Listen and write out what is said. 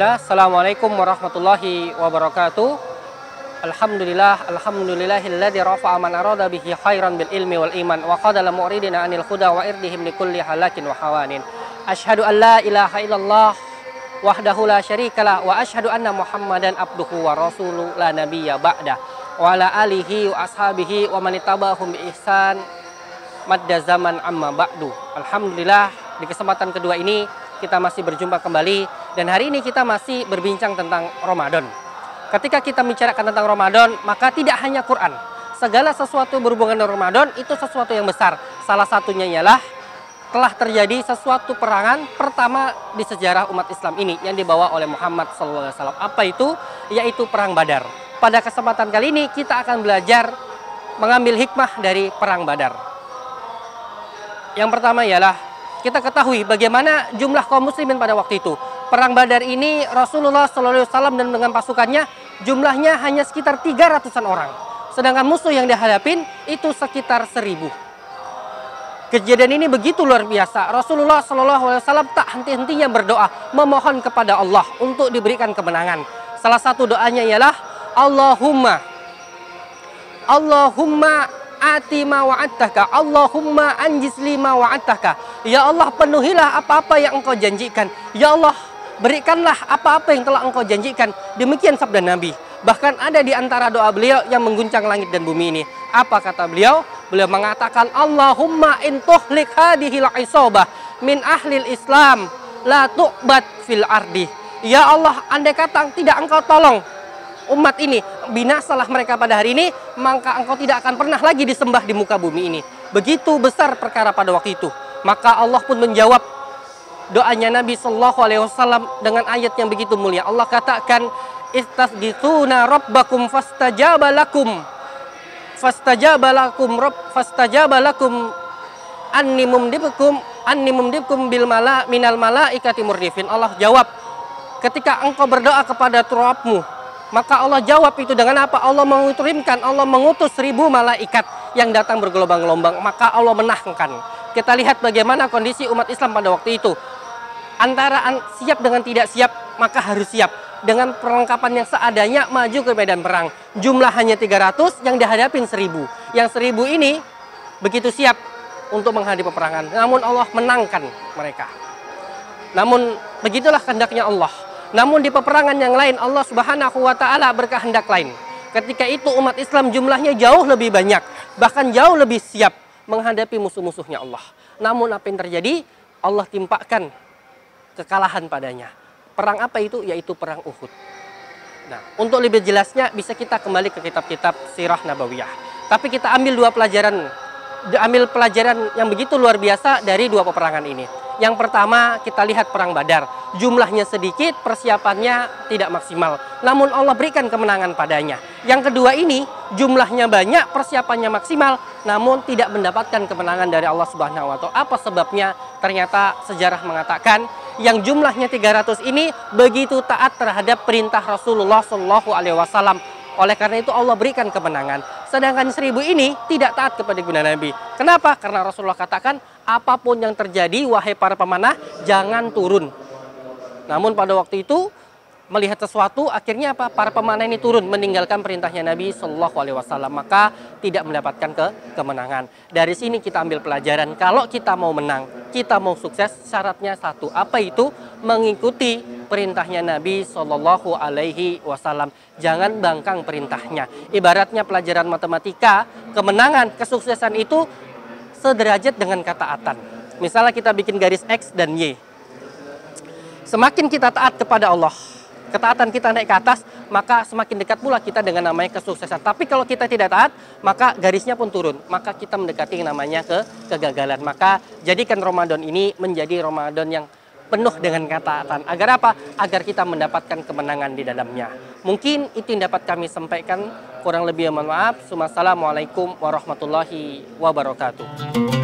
Bismillah. Assalamualaikum warahmatullahi wabarakatuh. Alhamdulillahilladzi rafa'a man arada bihi khairan bil ilmi wal iman wa qadala mu'ridina anil huda wa irdihim likulli halakin wa hawanin. Asyhadu an la ilaha illallah wahdahu la syarikalah wa asyhadu anna Muhammadan abduhu wa rasuluhu la nabiyya ba'da wa ala alihi wa ashabihi wa man ittaba'ahum bi ihsan madda zaman amma ba'du. Alhamdulillah, di kesempatan kedua ini kita masih berjumpa kembali, dan hari ini kita masih berbincang tentang Ramadan. Ketika kita bicarakan tentang Ramadan, maka tidak hanya Quran. Segala sesuatu berhubungan dengan Ramadan itu sesuatu yang besar. Salah satunya ialah telah terjadi sesuatu perangan pertama di sejarah umat Islam ini yang dibawa oleh Muhammad SAW. Apa itu? Yaitu Perang Badar. Pada kesempatan kali ini kita akan belajar mengambil hikmah dari Perang Badar. Yang pertama ialah kita ketahui bagaimana jumlah kaum muslimin pada waktu itu. Perang Badar ini Rasulullah SAW dan dengan pasukannya jumlahnya hanya sekitar 300-an orang. Sedangkan musuh yang dihadapin itu sekitar 1000. Kejadian ini begitu luar biasa. Rasulullah SAW tak henti-hentinya berdoa, memohon kepada Allah untuk diberikan kemenangan. Salah satu doanya ialah Allahumma ati ma wa'adtaka, Allahumma anjis lima wa'adtaka. Ya Allah, penuhilah apa-apa yang engkau janjikan. Ya Allah, berikanlah apa-apa yang telah engkau janjikan. Demikian sabda Nabi. Bahkan ada di antara doa beliau yang mengguncang langit dan bumi ini. Apa kata beliau? Beliau mengatakan, Allahumma in tuhlik hadihil isobah min ahlil Islam la tu'bad fil ardi. Ya Allah, andai kata tidak engkau tolong umat ini, binasalah mereka pada hari ini, maka engkau tidak akan pernah lagi disembah di muka bumi ini. Begitu besar perkara pada waktu itu. Maka Allah pun menjawab doanya Nabi SAW dengan ayat yang begitu mulia. Allah katakan, istasghitsuna rabbakum fastajaba lakum anni mumdibkum minal malaikati murdifin. Allah jawab, ketika engkau berdoa kepada Rabbmu, maka Allah jawab itu dengan apa? Allah mengutus 1000 malaikat yang datang bergelombang-gelombang. Maka Allah menangkan. Kita lihat bagaimana kondisi umat Islam pada waktu itu. Antara siap dengan tidak siap, maka harus siap. Dengan perlengkapan yang seadanya maju ke medan perang. Jumlah hanya 300, yang dihadapin 1000. Yang 1000 ini begitu siap untuk menghadapi peperangan. Namun Allah menangkan mereka. Namun begitulah kehendaknya Allah. Namun di peperangan yang lain Allah Subhanahu wa Ta'ala berkehendak lain. Ketika itu umat Islam jumlahnya jauh lebih banyak, bahkan jauh lebih siap menghadapi musuh-musuhnya Allah. Namun apa yang terjadi? Allah timpakan kekalahan padanya. Perang apa itu? Yaitu perang Uhud. Nah, untuk lebih jelasnya bisa kita kembali ke kitab-kitab Sirah Nabawiyah. Tapi kita ambil pelajaran yang begitu luar biasa dari dua peperangan ini. Yang pertama, kita lihat Perang Badar. Jumlahnya sedikit, persiapannya tidak maksimal. Namun Allah berikan kemenangan padanya. Yang kedua ini, jumlahnya banyak, persiapannya maksimal, namun tidak mendapatkan kemenangan dari Allah Subhanahu wa Ta'ala. Apa sebabnya? Ternyata sejarah mengatakan yang jumlahnya 300 ini begitu taat terhadap perintah Rasulullah SAW. Oleh karena itu Allah berikan kemenangan. Sedangkan 1000 ini tidak taat kepada guna Nabi. Kenapa? Karena Rasulullah katakan, apapun yang terjadi, wahai para pemanah, jangan turun. Namun pada waktu itu, melihat sesuatu, akhirnya apa? Para pemanah ini turun, meninggalkan perintahnya Nabi SAW. Maka tidak mendapatkan kemenangan. Dari sini kita ambil pelajaran, kalau kita mau menang, kita mau sukses, syaratnya satu. Apa itu? Mengikuti perintahnya Nabi SAW. Jangan bangkang perintahnya. Ibaratnya pelajaran matematika, kemenangan, kesuksesan itu sederajat dengan ketaatan. Misalnya kita bikin garis X dan Y. Semakin kita taat kepada Allah, ketaatan kita naik ke atas, maka semakin dekat pula kita dengan namanya kesuksesan. Tapi kalau kita tidak taat, maka garisnya pun turun. Maka kita mendekati yang namanya kegagalan. Maka jadikan Ramadan ini menjadi Ramadan yang penuh dengan ketaatan. Agar apa? Agar kita mendapatkan kemenangan di dalamnya. Mungkin itu yang dapat kami sampaikan. Kurang lebih mohon maaf. Wassalamualaikum warahmatullahi wabarakatuh.